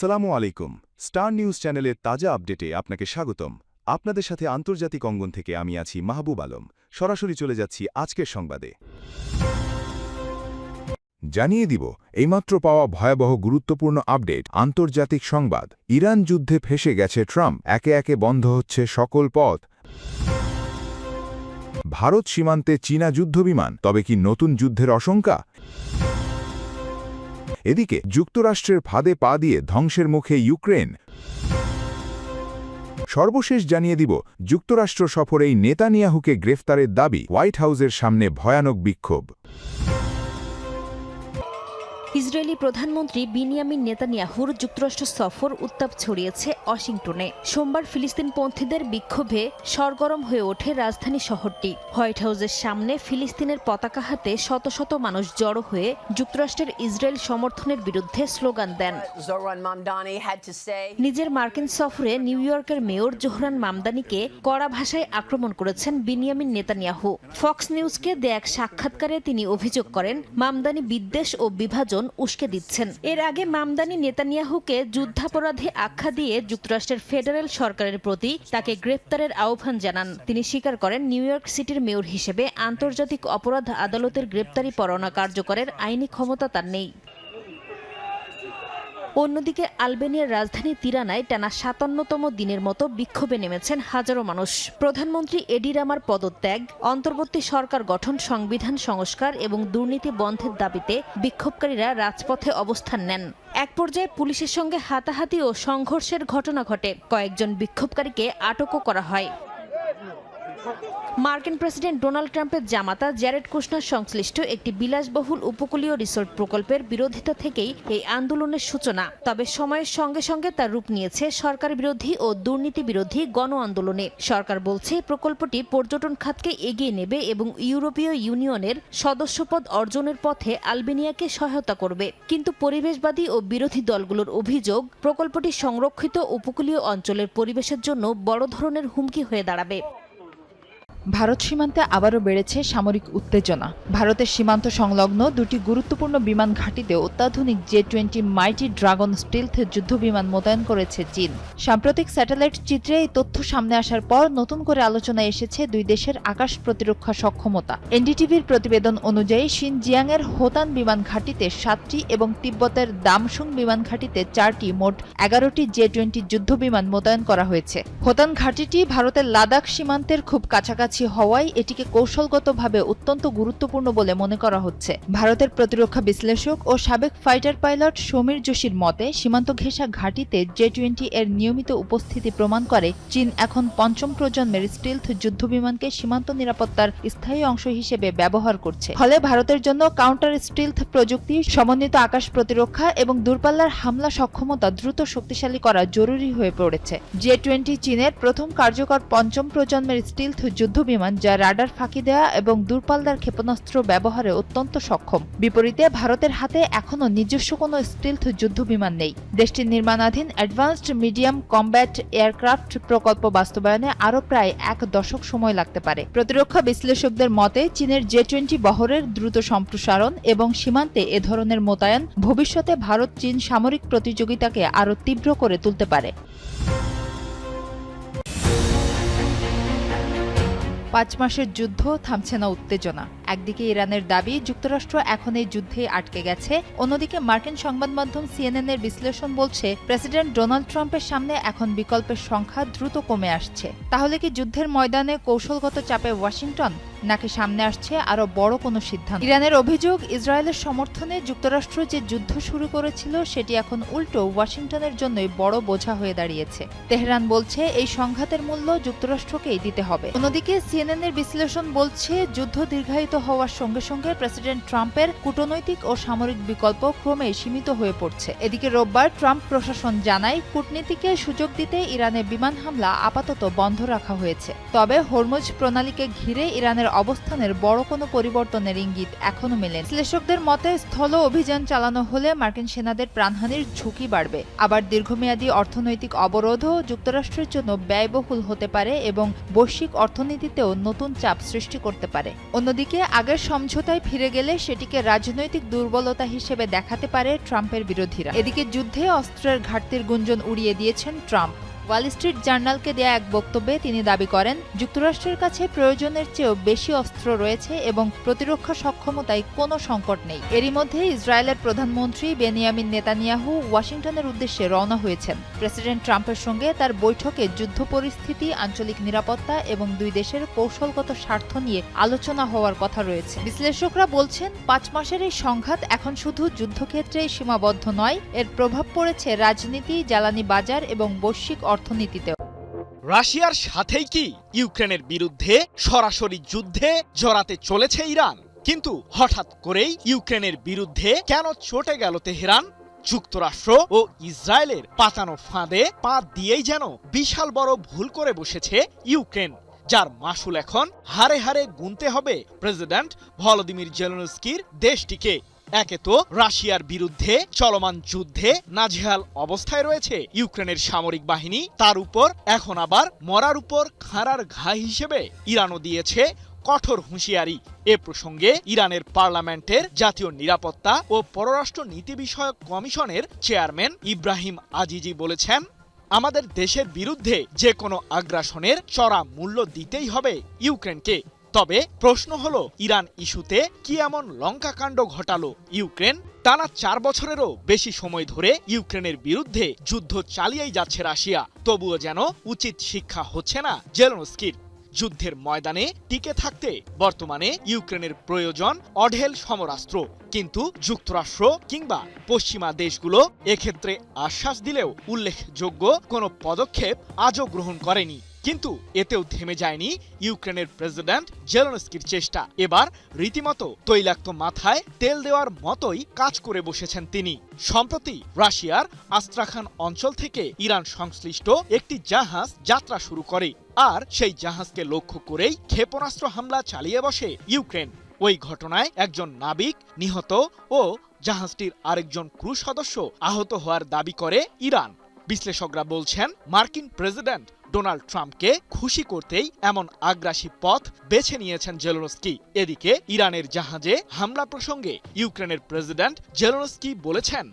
আসসালামু আলাইকুম। Star news চ্যানেলের তাজা আপডেটে আপনাকে স্বাগতম। আপনাদের সাথে আন্তর্জাতিক অঙ্গন থেকে আমি আছি মাহবুব আলম। সরাসরি চলে যাচ্ছি আজকের সংবাদে। জানিয়ে দিব এইমাত্র পাওয়া ভয়াবহ গুরুত্বপূর্ণ আপডেট। আন্তর্জাতিক সংবাদ। ইরান যুদ্ধে ফেঁসে গেছে ট্রাম্প, একে একে বন্ধ হচ্ছে সকল পথ। ভারত সীমান্তে চীনা যুদ্ধবিমান, তবে কি নতুন যুদ্ধের আশঙ্কা? এদিকে যুক্তরাষ্ট্রের ফাঁদে পা দিয়ে ধ্বংসের মুখে ইউক্রেন। সর্বশেষ জানিয়ে দিব যুক্তরাষ্ট্র সফরেই নেতানিয়াহুকে গ্রেফতারের দাবি, হোয়াইট হাউসের সামনে ভয়ানক বিক্ষোভ। ইসরায়েলি প্রধানমন্ত্রী বিনিয়ামিন নেতানিয়াহুর যুক্তরাষ্ট্র সফর উত্তাপ ছড়িয়েছে ওয়াশিংটনে। সোমবার ফিলিস্তিনপন্থীদের বিক্ষোভে সরগরম হয়ে ওঠে রাজধানী শহরটি। হোয়াইট হাউসের সামনে ফিলিস্তিনের পতাকা হাতে শত শত মানুষ জড়ো হয়ে যুক্তরাষ্ট্রের ইসরায়েল সমর্থনের বিরুদ্ধে স্লোগান দেন। নিজের মার্কিন সফরে নিউ ইয়র্কের মেয়র জোহরান মামদানিকে কড়া ভাষায় আক্রমণ করেছেন বিনিয়ামিন নেতানিয়াহু। ফক্স নিউজকে দেয়া এক সাক্ষাৎকারে তিনি অভিযোগ করেন, মামদানি বিদ্বেষ ও বিভাজন উস্কে দিচ্ছেন। এর আগে মামদানি নেতানিয়াহুকে যুদ্ধাপরাধী আখ্যা দিয়ে যুক্তরাষ্ট্রের ফেডারেল সরকারের প্রতি তাকে গ্রেপ্তারের আহ্বান জানান। তিনি স্বীকার করেন, নিউ ইয়র্ক সিটির মেয়র হিসেবে আন্তর্জাতিক অপরাধ আদালতের গ্রেপ্তারি পরোয়ানা কার্যকরের আইনি ক্ষমতা তার নেই। অন্যদিকে আলবেনিয়ার রাজধানী তিরানায় টানা ৫৭তম দিনের মতো বিক্ষোভে নেমেছেন হাজারো মানুষ। প্রধানমন্ত্রী এডি রামার পদত্যাগ, অন্তর্বর্তী সরকার গঠন, সংবিধান সংস্কার এবং দুর্নীতি বন্ধের দাবিতে বিক্ষোভকারীরা রাজপথে অবস্থান নেন। এক পর্যায়ে পুলিশের সঙ্গে হাতাহাতি ও সংঘর্ষের ঘটনা ঘটে। কয়েকজন বিক্ষোভকারীকে আটকও করা হয়। মার্কিন প্রেসিডেন্ট ডোনাল্ড ট্রাম্পের জামাতা জ্যারেড কুশনার সংশ্লিষ্ট একটি বিলাসবহুল উপকূলীয় রিসোর্ট প্রকল্পের বিরোধিতা থেকেই এই আন্দোলনের সূচনা। তবে সময়ের সঙ্গে সঙ্গে তার রূপ নিয়েছে সরকার বিরোধী ও দুর্নীতি বিরোধী গণ আন্দোলনে। সরকার বলছে প্রকল্পটি পর্যটন খাতকে এগিয়ে নেবে এবং ইউরোপীয় ইউনিয়নের সদস্যপদ অর্জনের পথে আলবেনিয়াকে সহায়তা করবে। কিন্তু পরিবেশবাদী ও বিরোধী দলগুলোর অভিযোগ, প্রকল্পটি সংরক্ষিত উপকূলীয় অঞ্চলের পরিবেশের জন্য বড় ধরনের হুমকি হয়ে দাঁড়াবে। ভারত সীমান্তে আবারও বেড়েছে সামরিক উত্তেজনা। ভারতের সীমান্ত সংলগ্ন দুটি গুরুত্বপূর্ণ বিমান ঘাঁটিতে অত্যাধুনিক J-20 মাইটি ড্রাগন স্টিলথ যুদ্ধবিমান মোতায়েন করেছে চীন। সাম্প্রতিক স্যাটেলাইট চিত্রে এই তথ্য সামনে আসার পর নতুন করে আলোচনায় এসেছে দুই দেশের আকাশ প্রতিরক্ষা সক্ষমতা। এনডিটিভির প্রতিবেদন অনুযায়ী শিনজিয়াংয়ের হোতান বিমান ঘাঁটিতে 7টি এবং তিব্বতের দামসুং বিমান ঘাঁটিতে 4টি, মোট 11টি J-20 যুদ্ধবিমান মোতায়েন করা হয়েছে। হোতান ঘাঁটিটি ভারতের লাদাখ সীমান্তের খুব কাছাকাছি হওয়ায় এটিকে কৌশলগতভাবে অত্যন্ত গুরুত্বপূর্ণ বলে মনে করা হচ্ছে। ভারতের প্রতিরক্ষা বিশ্লেষক ও সাবেক ফাইটার পাইলট সমীর যোশীর মতে, সীমান্ত ঘেঁষা ঘাঁটিতে J-20 এর নিয়মিত উপস্থিতি প্রমাণ করে চীন এখন পঞ্চম প্রজন্মের স্টিলথ যুদ্ধবিমানকে সীমান্ত নিরাপত্তার স্থায়ী অংশ হিসেবে ব্যবহার করছে। ফলে ভারতের জন্য কাউন্টার স্টিলথ প্রযুক্তি, সমন্বিত আকাশ প্রতিরক্ষা এবং দূরপাল্লার হামলা সক্ষমতা দ্রুত শক্তিশালী করা জরুরি হয়ে পড়েছে। J-20 চীনের প্রথম কার্যকর পঞ্চম প্রজন্মের স্টিলথ যুদ্ধবিমান, যা রাডার ফাঁকি দেয়া এবং দূরপাল্লার ক্ষেপণাস্ত্র ব্যবহারে অত্যন্ত সক্ষম। বিপরীতে ভারতের হাতে এখনও নিজস্ব কোনো স্টিলথ যুদ্ধবিমান নেই। দেশটির নির্মাণাধীন অ্যাডভান্সড মিডিয়াম কমব্যাট এয়ারক্রাফট প্রকল্প বাস্তবায়নে আরও প্রায় 1 দশক সময় লাগতে পারে। প্রতিরক্ষা বিশ্লেষকদের মতে, চীনের J-20 বহরের দ্রুত সম্প্রসারণ এবং সীমান্তে এ ধরনের মোতায়েন ভবিষ্যতে ভারত চীন সামরিক প্রতিযোগিতাকে আরও তীব্র করে তুলতে পারে। 5 মাসের যুদ্ধ, থামছে না উত্তেজনা। একদিকে ইরানের দাবি যুক্তরাষ্ট্র এখন এই যুদ্ধে আটকে গেছে, অন্যদিকে মার্কিন সংবাদ মাধ্যম CNN এর বিশ্লেষণ বলছে প্রেসিডেন্ট ডোনাল্ড ট্রাম্পের সামনে এখন বিকল্পের সংখ্যা দ্রুত কমে আসছে। তাহলে কি যুদ্ধের ময়দানে কৌশলগত চাপে ওয়াশিংটন, নাকি সামনে আসছে আরও বড় কোনো সিদ্ধান্ত? ইরানের অভিযোগ, ইসরায়েলের সমর্থনে যুক্তরাষ্ট্র যে যুদ্ধ শুরু করেছিল সেটি এখন উল্টো ওয়াশিংটনের জন্যই বড় বোঝা হয়ে দাঁড়িয়েছে। তেহরান বলছে এই সংঘাতের মূল্য যুক্তরাষ্ট্রকেই দিতে হবে। অন্যদিকে CNN এর বিশ্লেষণ বলছে যুদ্ধ দীর্ঘায়িত হওয়ার সঙ্গে সঙ্গে প্রেসিডেন্ট ট্রাম্পের কূটনৈতিক ও সামরিক বিকল্প ক্রমেই সীমিত হয়ে পড়ছে। এদিকে রোববার ট্রাম্প প্রশাসন জানায় কূটনীতিকে সুযোগ দিতে ইরানে বিমান হামলা আপাতত বন্ধ রাখা হয়েছে। তবে হরমুজ প্রণালীকে ঘিরে ইরানের অবস্থানের বড় কোনো পরিবর্তনের ইঙ্গিত এখনো মেলেনি। বিশ্লেষকদের মতে স্থল অভিযান চালানো হলে মার্কিন সেনাদের প্রাণহানির ঝুঁকি বাড়বে। আবার দীর্ঘমেয়াদী অর্থনৈতিক অবরোধও যুক্তরাষ্ট্রের জন্য ব্যয়বহুল হতে পারে এবং বৈশ্বিক অর্থনীতিতেও নতুন চাপ সৃষ্টি করতে পারে। অন্যদিকে আগের সমঝোতায় ফিরে গেলে সেটিকে রাজনৈতিক দুর্বলতা হিসেবে দেখাতে পারে ট্রাম্পের বিরোধীরা। এদিকে যুদ্ধে অস্ত্রের ঘাটতির গুঞ্জন উড়িয়ে দিয়েছেন ট্রাম্প। ওয়াল স্ট্রিট জার্নালকে দেয়া এক বক্তব্যে তিনি দাবি করেন, যুক্তরাষ্ট্রের কাছে প্রয়োজনের চেয়েও বেশি অস্ত্র রয়েছে এবং প্রতিরক্ষা সক্ষমতায় কোনো সংকট নেই। এরই মধ্যে ইসরায়েলের প্রধানমন্ত্রী বেনিয়ামিন নেতানিয়াহু ওয়াশিংটনের উদ্দেশ্যে রওনা হয়েছেন। প্রেসিডেন্ট ট্রাম্পের সঙ্গে তার বৈঠকে যুদ্ধ পরিস্থিতি, আঞ্চলিক নিরাপত্তা এবং দুই দেশের কৌশলগত স্বার্থ নিয়ে আলোচনা হওয়ার কথা রয়েছে। বিশ্লেষকরা বলছেন, 5 মাসের এই সংঘাত এখন শুধু যুদ্ধক্ষেত্রেই সীমাবদ্ধ নয়, এর প্রভাব পড়েছে রাজনীতি, জ্বালানি বাজার এবং বৈশ্বিক অর্থনীতিতেও। রাশিয়ার সাথেই কি ইউক্রেনের বিরুদ্ধে সরাসরি যুদ্ধে জড়াতে চলেছে ইরান? কিন্তু হঠাৎ করেই ইউক্রেনের বিরুদ্ধে কেন চটে গেল তেহরান? যুক্তরাষ্ট্র ও ইসরায়েলের পাতানো ফাঁদে পা দিয়েই যেন বিশাল বড় ভুল করে বসেছে ইউক্রেন, যার মাসুল এখন হারে হারে গুনতে হবে প্রেসিডেন্ট ভলোদিমির জেলেনস্কির দেশটিকে। একে তো রাশিয়ার বিরুদ্ধে চলমান যুদ্ধে নাজেহাল অবস্থায় রয়েছে ইউক্রেনের সামরিক বাহিনী, তার উপর এখন আবার মরার উপর খাঁড়ার ঘা হিসেবে ইরানও দিয়েছে কঠোর হুঁশিয়ারি। এ প্রসঙ্গে ইরানের পার্লামেন্টের জাতীয় নিরাপত্তা ও পররাষ্ট্র নীতি বিষয়ক কমিশনের চেয়ারম্যান ইব্রাহিম আজিজি বলেছেন, আমাদের দেশের বিরুদ্ধে যে কোনো আগ্রাসনের চড়া মূল্য দিতেই হবে ইউক্রেনকে। তবে প্রশ্ন হলো, ইরান ইস্যুতে কি এমন লঙ্কাকাণ্ড ঘটালো ইউক্রেন? টানা 4 বছরেরও বেশি সময় ধরে ইউক্রেনের বিরুদ্ধে যুদ্ধ চালিয়েই যাচ্ছে রাশিয়া, তবুও যেন উচিত শিক্ষা হচ্ছে না জেলেনস্কির। যুদ্ধের ময়দানে টিকে থাকতে বর্তমানে ইউক্রেনের প্রয়োজন অঢেল সমরাস্ত্র, কিন্তু যুক্তরাষ্ট্র কিংবা পশ্চিমা দেশগুলো এক্ষেত্রে আশ্বাস দিলেও উল্লেখযোগ্য কোনো পদক্ষেপ আজও গ্রহণ করেনি। কিন্তু এতেও থেমে যায়নি ইউক্রেনের প্রেসিডেন্ট জেলেনস্কির চেষ্টা। এবার রীতিমতো তৈলাক্ত মাথায় তেল দেওয়ার মতোই কাজ করে বসেছেন তিনি। সম্প্রতি রাশিয়ার আস্ত্রাখান অঞ্চল থেকে ইরান সংশ্লিষ্ট একটি জাহাজ যাত্রা শুরু করে, আর সেই জাহাজকে লক্ষ্য করেই ক্ষেপণাস্ত্র হামলা চালিয়ে বসে ইউক্রেন। ওই ঘটনায় একজন নাবিক নিহত ও জাহাজটির আরেকজন ক্রু সদস্য আহত হওয়ার দাবি করে ইরান। বিশ্লেষকরা বলছেন, মার্কিন প্রেসিডেন্ট ডোনাল্ড ট্রাম্পকে খুশি করতেই এমন আগ্রাসী পথ বেছে নিয়েছেন জেলেনস্কি। এদিকে ইরানের জাহাজে হামলা প্রসঙ্গে ইউক্রেনের প্রেসিডেন্ট জেলেনস্কি বলেছেন,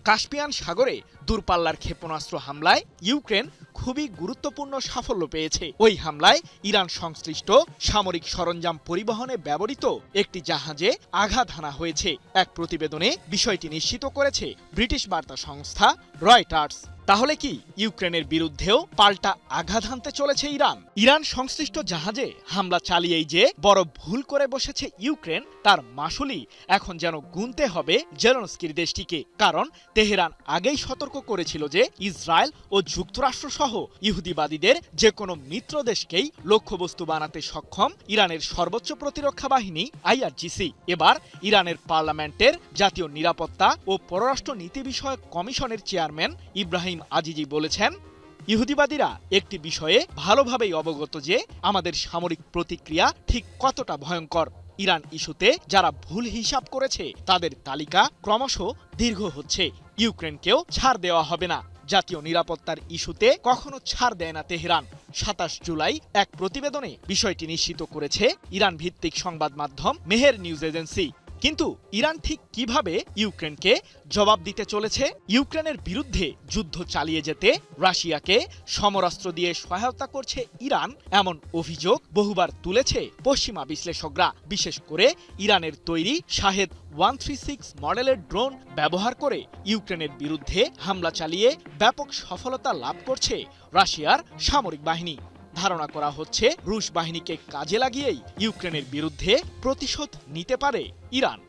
কাস্পিয়ান সাগরে দূরপাল্লার ক্ষেপণাস্ত্র হামলায় ইউক্রেন খুবই গুরুত্বপূর্ণ সাফল্য পেয়েছে। ওই হামলায় ইরান সংশ্লিষ্ট সামরিক সরঞ্জাম পরিবহনে ব্যবহৃত একটি জাহাজে আঘাত হানা হয়েছে। এক প্রতিবেদনে বিষয়টি নিশ্চিত করেছে ব্রিটিশ বার্তা সংস্থা রয়টার্স। তাহলে কি ইউক্রেনের বিরুদ্ধেও পাল্টা আঘাত হানতে চলেছে ইরান? ইরান সংশ্লিষ্ট জাহাজে হামলা চালিয়েই যে বড় ভুল করে বসেছে ইউক্রেন, তার মাসুলই এখন যেন গুনতে হবে জেলেনস্কির দেশটিকে। কারণ তেহরান আগেই সতর্ক করেছিল যে ইসরায়েল ও যুক্তরাষ্ট্র সহ ইহুদিবাদীদের যে কোনো মিত্র দেশকেই লক্ষ্যবস্তু বানাতে সক্ষম ইরানের সর্বোচ্চ প্রতিরক্ষা বাহিনী IRGC। এবার ইরানের পার্লামেন্টের জাতীয় নিরাপত্তা ও পররাষ্ট্র নীতি বিষয়ক কমিশনের চেয়ারম্যান ইব্রাহিম আজিজি বলেছেন, ইহুদিবাদীরা একটি বিষয়ে ভালোভাবেই অবগত যে আমাদের সামরিক প্রতিক্রিয়া ঠিক কতটা ভয়ঙ্কর। ইরান ইস্যুতে যারা ভুল হিসাব করেছে তাদের তালিকা ক্রমশ দীর্ঘ হচ্ছে। ইউক্রেনকেও ছাড় দেওয়া হবে না। জাতীয় নিরাপত্তার ইস্যুতে কখনো ছাড় দেয় না তেহরান। 27 জুলাই এক প্রতিবেদনে বিষয়টি নিশ্চিত করেছে ইরান ভিত্তিক সংবাদ মাধ্যম মেহের নিউজ এজেন্সি। কিন্তু ইরান ঠিক কিভাবে ইউক্রেনকে জবাব দিতে চলেছে? ইউক্রেনের বিরুদ্ধে যুদ্ধ চালিয়ে যেতে রাশিয়াকে সমরাস্ত্র দিয়ে সহায়তা করছে ইরান, এমন অভিযোগ বহুবার তুলেছে পশ্চিমা বিশ্লেষকরা। বিশেষ করে ইরানের তৈরি শাহেদ 136 মডেলের ড্রোন ব্যবহার করে ইউক্রেনের বিরুদ্ধে হামলা চালিয়ে ব্যাপক সফলতা লাভ করছে রাশিয়ার সামরিক বাহিনী। ধারণা করা হচ্ছে রুশ বাহিনীকে কাজে লাগিয়েই ইউক্রেনের বিরুদ্ধে প্রতিশোধ নিতে পারে ইরান।